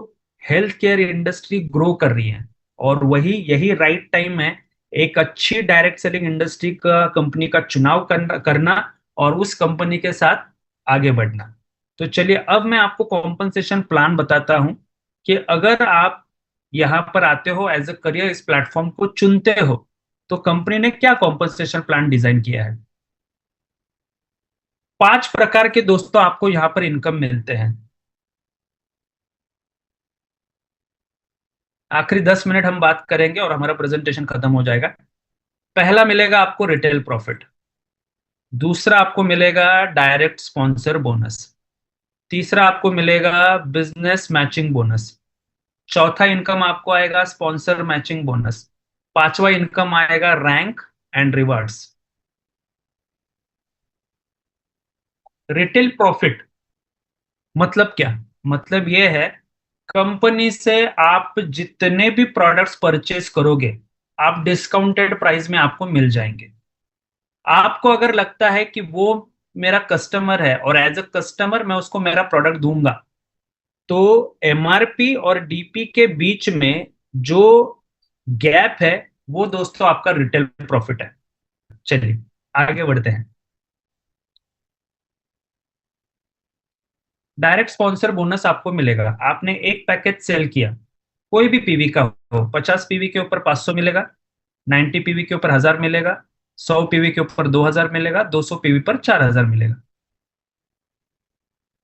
हेल्थ केयर इंडस्ट्री ग्रो कर रही है और वही यही राइट टाइम है एक अच्छी डायरेक्ट सेलिंग इंडस्ट्री का कंपनी का चुनाव करना और उस कंपनी के साथ आगे बढ़ना। तो चलिए, अब मैं आपको कॉम्पनसेशन प्लान बताता हूं कि अगर आप यहाँ पर आते हो एज अ करियर, इस प्लेटफॉर्म को चुनते हो, तो कंपनी ने क्या कॉम्पनसेशन प्लान डिजाइन किया है। 5 प्रकार के दोस्तों आपको यहाँ पर इनकम मिलते हैं। आखिरी 10 मिनट हम बात करेंगे और हमारा प्रेजेंटेशन खत्म हो जाएगा। पहला मिलेगा आपको रिटेल प्रॉफिट। दूसरा आपको मिलेगा डायरेक्ट स्पॉन्सर बोनस। तीसरा आपको मिलेगा बिजनेस मैचिंग बोनस। चौथा इनकम आपको आएगा स्पॉन्सर मैचिंग बोनस। पांचवा इनकम आएगा rank and rewards. Retail profit मतलब क्या? मतलब यह है, कंपनी से आप जितने भी प्रोडक्ट्स परचेज करोगे, आप डिस्काउंटेड प्राइस में आपको मिल जाएंगे। आपको अगर लगता है कि वो मेरा कस्टमर है और एज अ कस्टमर मैं उसको मेरा प्रोडक्ट दूंगा, तो एमआरपी और डीपी के बीच में जो गैप है वो दोस्तों आपका रिटेल प्रॉफिट है। चलिए आगे बढ़ते हैं। डायरेक्ट स्पॉन्सर बोनस आपको मिलेगा, आपने एक पैकेज सेल किया, कोई भी पीवी का हो, 50 पीवी के ऊपर 500 मिलेगा, 90 पीवी के ऊपर 1,000 मिलेगा, 100 पीवी के ऊपर 2,000 मिलेगा, 200 पीवी पर 4,000 मिलेगा।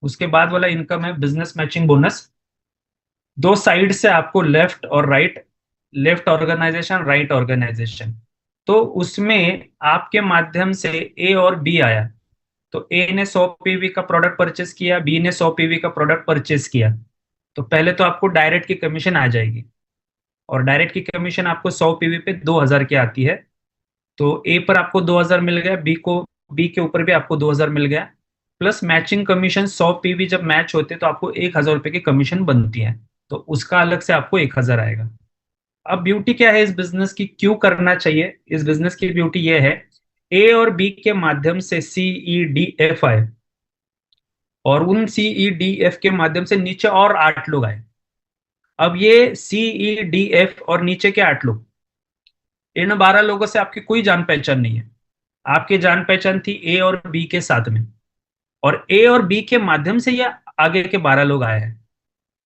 उसके बाद वाला इनकम है बिजनेस मैचिंग बोनस। दो साइड से आपको लेफ्ट और right, left organisation, right organisation, तो उसमें आपके माध्यम से ए और बी आया। तो ए ने 100 पीवी का प्रोडक्ट परचेस किया, बी ने 100 पीवी का प्रोडक्ट परचेस किया, तो पहले तो आपको डायरेक्ट की कमीशन आ जाएगी। और डायरेक्ट की कमीशन आपको 100 पीवी पे 2,000 की आती है। तो ए पर आपको 2,000 मिल गया, बी के ऊपर भी आपको 2,000 मिल गया, प्लस मैचिंग कमीशन 100 पीवी जब मैच होते तो आपको 1,000 रुपये की कमीशन बनती है। तो उसका अलग से आपको 1,000 आएगा। अब ब्यूटी क्या है इस बिजनेस की, क्यों करना चाहिए, इस बिजनेस की ब्यूटी ये है, ए और बी के माध्यम से CEDF आए, और उन CEDF के माध्यम से नीचे और 8 लोग आए। अब ये CEDF और नीचे के 8 लोग, इन 12 लोगों से आपकी कोई जान पहचान नहीं है। आपकी जान पहचान थी ए और बी के साथ में, और ए और बी के माध्यम से ये आगे के 12 लोग आए हैं।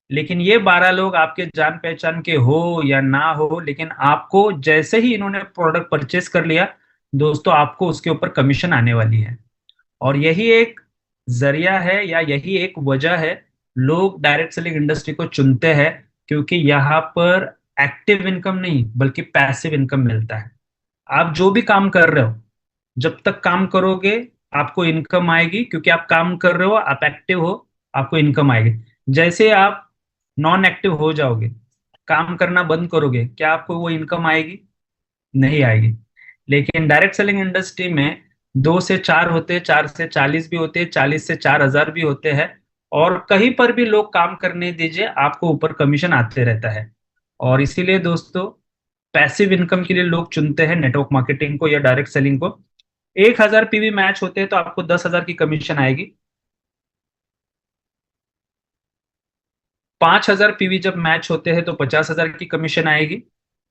लेकिन ये 12 लोग आपके जान पहचान के हो या ना हो, लेकिन आपको जैसे ही इन्होंने प्रोडक्ट परचेस कर लिया दोस्तों, आपको उसके ऊपर कमीशन आने वाली है। और यही एक जरिया है या यही एक वजह है लोग डायरेक्ट सेलिंग इंडस्ट्री को चुनते हैं, क्योंकि यहाँ पर एक्टिव इनकम नहीं बल्कि पैसिव इनकम मिलता है। आप जो भी काम कर रहे हो, जब तक काम करोगे आपको इनकम आएगी, क्योंकि आप काम कर रहे हो, आप एक्टिव हो, आपको इनकम आएगी। जैसे आप नॉन एक्टिव हो जाओगे, काम करना बंद करोगे, क्या आपको वो इनकम आएगी? नहीं आएगी। लेकिन डायरेक्ट सेलिंग इंडस्ट्री में 2 से 4 होते हैं, 4 से 40 भी होते हैं, 40 से 4,000 भी होते हैं, और कहीं पर भी लोग काम करने दीजिए, आपको ऊपर कमीशन आते रहता है। और इसीलिए दोस्तों, पैसिव इनकम के लिए लोग चुनते हैं नेटवर्क मार्केटिंग को या डायरेक्ट सेलिंग को। 1,000 पीवी मैच होते हैं तो आपको 10,000 की कमीशन आएगी। 5,000 पीवी जब मैच होते हैं तो 50,000 की कमीशन आएगी।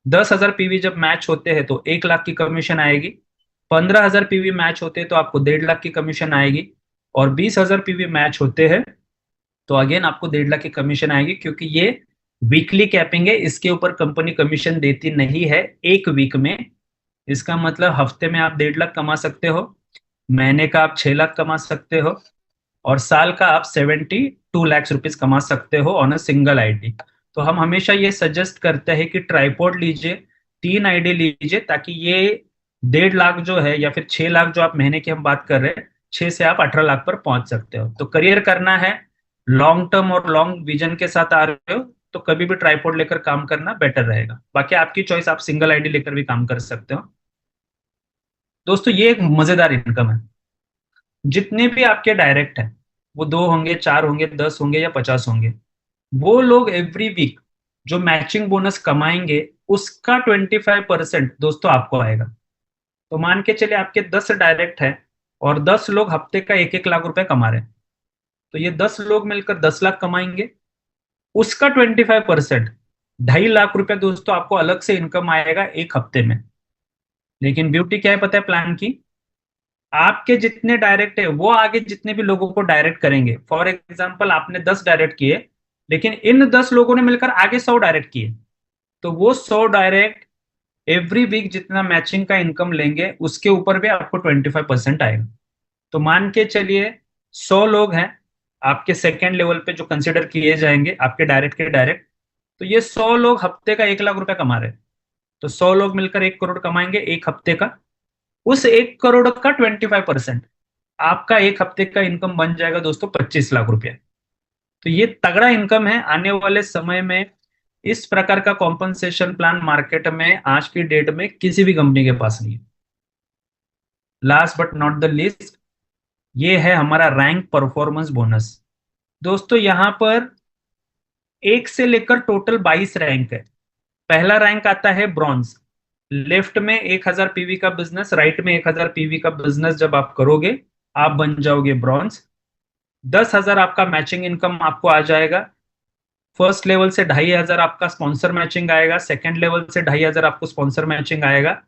10,000 पीवी जब मैच होते हैं तो 1 लाख की कमीशन आएगी। 15,000 पीवी मैच होते हैं तो आपको 1.5 लाख की कमीशन आएगी। और 20,000 पीवी मैच होते हैं तो अगेन आपको 1.5 लाख की कमीशन आएगी, क्योंकि ये वीकली कैपिंग है, इसके ऊपर कंपनी कमीशन देती नहीं है एक वीक में। इसका मतलब हफ्ते में आप 1.5 लाख कमा सकते हो, महीने का आप 6 लाख कमा सकते हो, और साल का आप 72 लाख रुपीज कमा सकते हो ऑन अ सिंगल आईडी। तो हम हमेशा ये सजेस्ट करते हैं कि ट्राइपॉड लीजिए, 3 आईडी लीजिए, ताकि ये 1.5 लाख जो है या फिर 6 लाख जो आप महीने की हम बात कर रहे हैं, 6 से आप 18 लाख पर पहुंच सकते हो। तो करियर करना है, लॉन्ग टर्म और लॉन्ग विजन के साथ आ रहे हो, तो कभी भी ट्राइपॉड लेकर काम करना बेटर रहेगा। बाकी आपकी चॉइस, आप सिंगल आईडी लेकर भी काम कर सकते हो। दोस्तों ये एक मजेदार इनकम है। जितने भी आपके डायरेक्ट हैं, वो 2 होंगे, 4 होंगे, 10 होंगे या 50 होंगे, वो लोग एवरी वीक जो मैचिंग बोनस कमाएंगे उसका 25% दोस्तों आपको आएगा। तो मान के चले आपके 10 डायरेक्ट हैं और 10 लोग हफ्ते का 1-1 लाख रुपए कमा रहे हैं, तो ये 10 लोग मिलकर 10 लाख कमाएंगे। उसका 25%, 2.5 लाख रुपए दोस्तों आपको अलग से इनकम आएगा एक हफ्ते में। लेकिन ब्यूटी क्या है पता है प्लान की, आपके जितने डायरेक्ट है वो आगे जितने भी लोगों को डायरेक्ट करेंगे। फॉर एग्जाम्पल आपने 10 डायरेक्ट किए, लेकिन इन 10 लोगों ने मिलकर आगे 100 डायरेक्ट किए, तो वो 100 डायरेक्ट एवरी वीक जितना मैचिंग का इनकम लेंगे उसके ऊपर भी आपको 25% आएगा। तो मान के चलिए 100 लोग हैं आपके सेकेंड लेवल पे जो कंसिडर किए जाएंगे आपके डायरेक्ट के डायरेक्ट, तो ये 100 लोग हफ्ते का 1 लाख रुपए कमा रहे हैं। तो 100 लोग मिलकर 1 करोड़ कमाएंगे एक हफ्ते का। उस 1 करोड़ का 25%, आपका एक हफ्ते का इनकम बन जाएगा दोस्तों 25 लाख रुपए। तो ये तगड़ा इनकम है आने वाले समय में। इस प्रकार का कॉम्पनसेशन प्लान मार्केट में आज की डेट में किसी भी कंपनी के पास नहीं है। Last but not the least, ये है हमारा रैंक परफॉर्मेंस बोनस। दोस्तों यहाँ पर एक से लेकर टोटल 22 रैंक है। पहला रैंक आता है ब्रॉन्ज। लेफ्ट में 1,000 पीवी का बिजनेस, राइट में 1,000 पीवी का बिजनेस जब आप करोगे आप बन जाओगे ब्रॉन्ज। 10,000 आपका मैचिंग इनकम आपको आ जाएगा। फर्स्ट लेवल से 2,500 आपका स्पॉन्सर मैचिंग आएगा, सेकंड लेवल से 2,500 आपको स्पॉन्सर मैचिंग आएगा,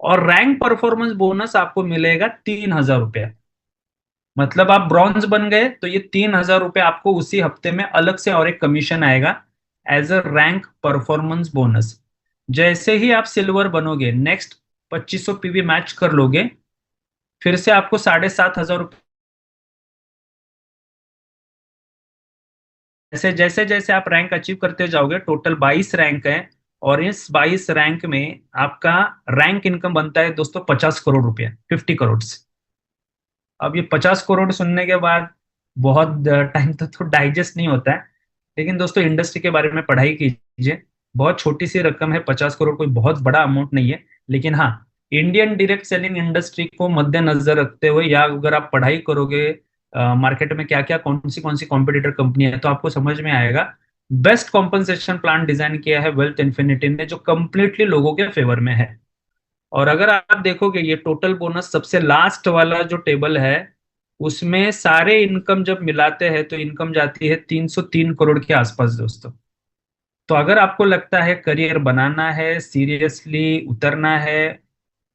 और रैंक परफॉर्मेंस बोनस आपको मिलेगा 3,000 रुपया। मतलब आप ब्रॉन्ज बन गए तो ये 3,000 रुपये आपको उसी हफ्ते में अलग से और एक कमीशन आएगा as a rank performance bonus. जैसे ही आप सिल्वर बनोगे, नेक्स्ट 2,500 पीवी मैच कर लोगे, फिर से आपको 7,500 रुपये। जैसे जैसे जैसे आप रैंक अचीव करते जाओगे, टोटल 22 रैंक है, और इस 22 रैंक में आपका रैंक इनकम बनता है दोस्तों 50 करोड़ रुपया, 50 करोड़। अब ये 50 करोड़ सुनने के बाद बहुत टाइम तो डाइजेस्ट नहीं होता है, लेकिन दोस्तों इंडस्ट्री के बारे में पढ़ाई कीजिए। बहुत छोटी सी रकम है, 50 करोड़ कोई बहुत बड़ा अमाउंट नहीं है। लेकिन हाँ, इंडियन डायरेक्ट सेलिंग इंडस्ट्री को मद्देनजर रखते हुए, या अगर आप पढ़ाई करोगे मार्केट में क्या क्या कौन सी कॉम्पिटिटर कंपनी है, तो आपको समझ में आएगा। बेस्ट कॉम्पनसेशन प्लान डिजाइन किया है वेल्थ इन्फिनिटी ने, जो कंप्लीटली लोगों के फेवर में है। और अगर आप देखोगे ये टोटल बोनस सबसे लास्ट वाला जो टेबल है, उसमें सारे इनकम जब मिलाते हैं तो इनकम जाती है 303 करोड़ के आसपास दोस्तों। तो अगर आपको लगता है करियर बनाना है, सीरियसली उतरना है,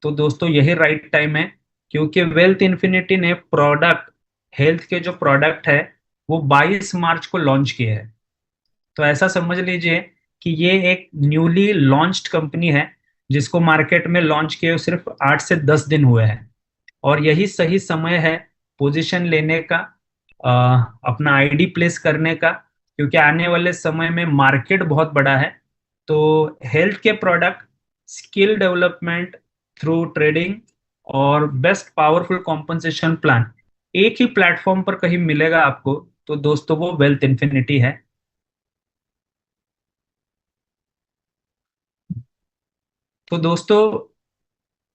तो दोस्तों यही राइट टाइम है। क्योंकि वेल्थ इन्फिनिटी ने प्रोडक्ट, हेल्थ के जो प्रोडक्ट है, वो 22 मार्च को लॉन्च किए हैं। तो ऐसा समझ लीजिए कि ये एक न्यूली लॉन्च्ड कंपनी है, जिसको मार्केट में लॉन्च किए सिर्फ 8 से 10 दिन हुए हैं। और यही सही समय है पोजीशन लेने का, अपना आईडी प्लेस करने का, क्योंकि आने वाले समय में मार्केट बहुत बड़ा है। तो हेल्थ के product, skill development through trading, और बेस्ट पावरफुल कॉम्पनसेशन प्लान एक ही प्लेटफॉर्म पर कहीं मिलेगा आपको, तो दोस्तों वो वेल्थ इन्फिनिटी है। तो दोस्तों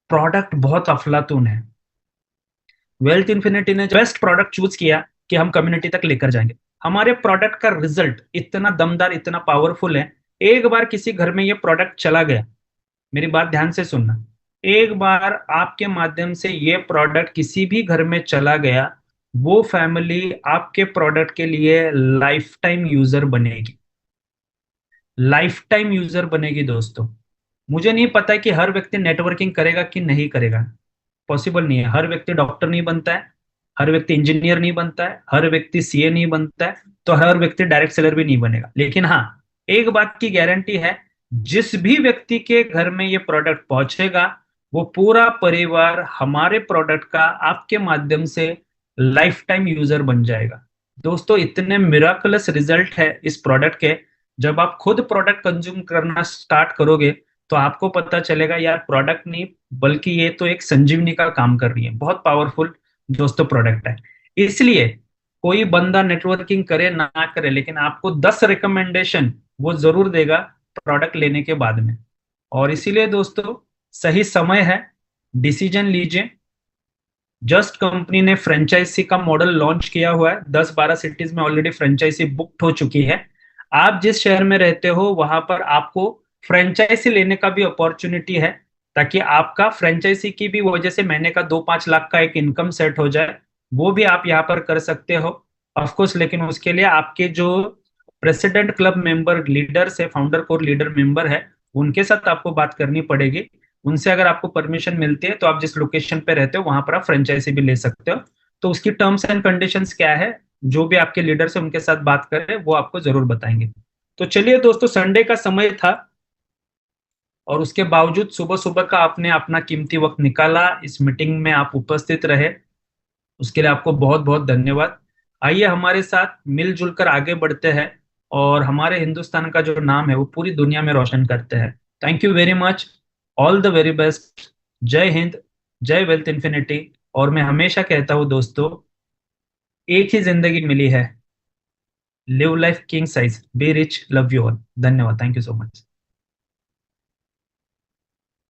प्रोडक्ट बहुत अफलातून है। वेल्थ इन्फिनिटी ने बेस्ट प्रोडक्ट चूज किया कि हम कम्युनिटी तक लेकर जाएंगे। हमारे प्रोडक्ट का रिजल्ट इतना दमदार, इतना पावरफुल है। एक बार किसी घर में ये प्रोडक्ट चला गया, मेरी बात ध्यान से सुनना, एक बार आपके माध्यम से ये प्रोडक्ट किसी भी घर में चला गया, वो फैमिली आपके प्रोडक्ट के लिए लाइफ टाइम यूजर बनेगी। लाइफ टाइम यूजर बनेगी दोस्तों। मुझे नहीं पता कि हर व्यक्ति नेटवर्किंग करेगा कि नहीं करेगा, पॉसिबल नहीं है। हर व्यक्ति डॉक्टर नहीं बनता है, हर व्यक्ति इंजीनियर नहीं बनता है, हर व्यक्ति सीए नहीं बनता है, तो हर व्यक्ति डायरेक्ट सेलर भी नहीं बनेगा। लेकिन हाँ, एक बात की गारंटी है, जिस भी व्यक्ति के घर में ये प्रोडक्ट पहुंचेगा, वो पूरा परिवार हमारे प्रोडक्ट का आपके माध्यम से लाइफ टाइम यूजर बन जाएगा। दोस्तों इतने मिराकुलस रिजल्ट है इस प्रोडक्ट के। जब आप खुद प्रोडक्ट कंज्यूम करना स्टार्ट करोगे, तो आपको पता चलेगा यार, प्रोडक्ट नहीं बल्कि ये तो एक संजीवनी का काम कर रही है। बहुत पावरफुल दोस्तों प्रोडक्ट है। इसलिए कोई बंदा नेटवर्किंग करे ना करे, लेकिन आपको 10 रिकमेंडेशन वो जरूर देगा प्रोडक्ट लेने के बाद में। और इसीलिए दोस्तों सही समय है, डिसीजन लीजिए। जस्ट कंपनी ने फ्रेंचाइजी का मॉडल लॉन्च किया हुआ है, 10-12 सिटीज में ऑलरेडी फ्रेंचाइजी बुकड हो चुकी है। आप जिस शहर में रहते हो वहां पर आपको फ्रेंचाइजी लेने का भी अपॉर्चुनिटी है, ताकि आपका फ्रेंचाइजी की भी वजह से महीने का 2-5 लाख का एक इनकम सेट हो जाए। वो भी आप यहाँ पर कर सकते हो ऑफ कोर्स। लेकिन उसके लिए आपके जो प्रेसिडेंट क्लब मेंबर लीडर्स है, फाउंडर कोर लीडर मेंबर है, उनके साथ आपको बात करनी पड़ेगी। उनसे अगर आपको परमिशन मिलती है, तो आप जिस लोकेशन पे रहते हो वहां पर आप फ्रेंचाइजी भी ले सकते हो। तो उसकी टर्म्स एंड कंडीशंस क्या है, जो भी आपके लीडर्स है उनके साथ बात करें, वो आपको जरूर बताएंगे। तो चलिए दोस्तों, संडे का समय था और उसके बावजूद सुबह सुबह का आपने अपना कीमती वक्त निकाला, इस मीटिंग में आप उपस्थित रहे, उसके लिए आपको बहुत बहुत धन्यवाद। आइए हमारे साथ मिलजुल कर आगे बढ़ते हैं, और हमारे हिंदुस्तान का जो नाम है वो पूरी दुनिया में रोशन करते हैं। Thank you very much. All the very best. जय हिंद, जय वेल्थ इन्फिनिटी। और मैं हमेशा कहता हूँ दोस्तों, एक ही जिंदगी मिली है, live life king size, be rich, love you all. धन्यवाद, थैंक यू सो मच।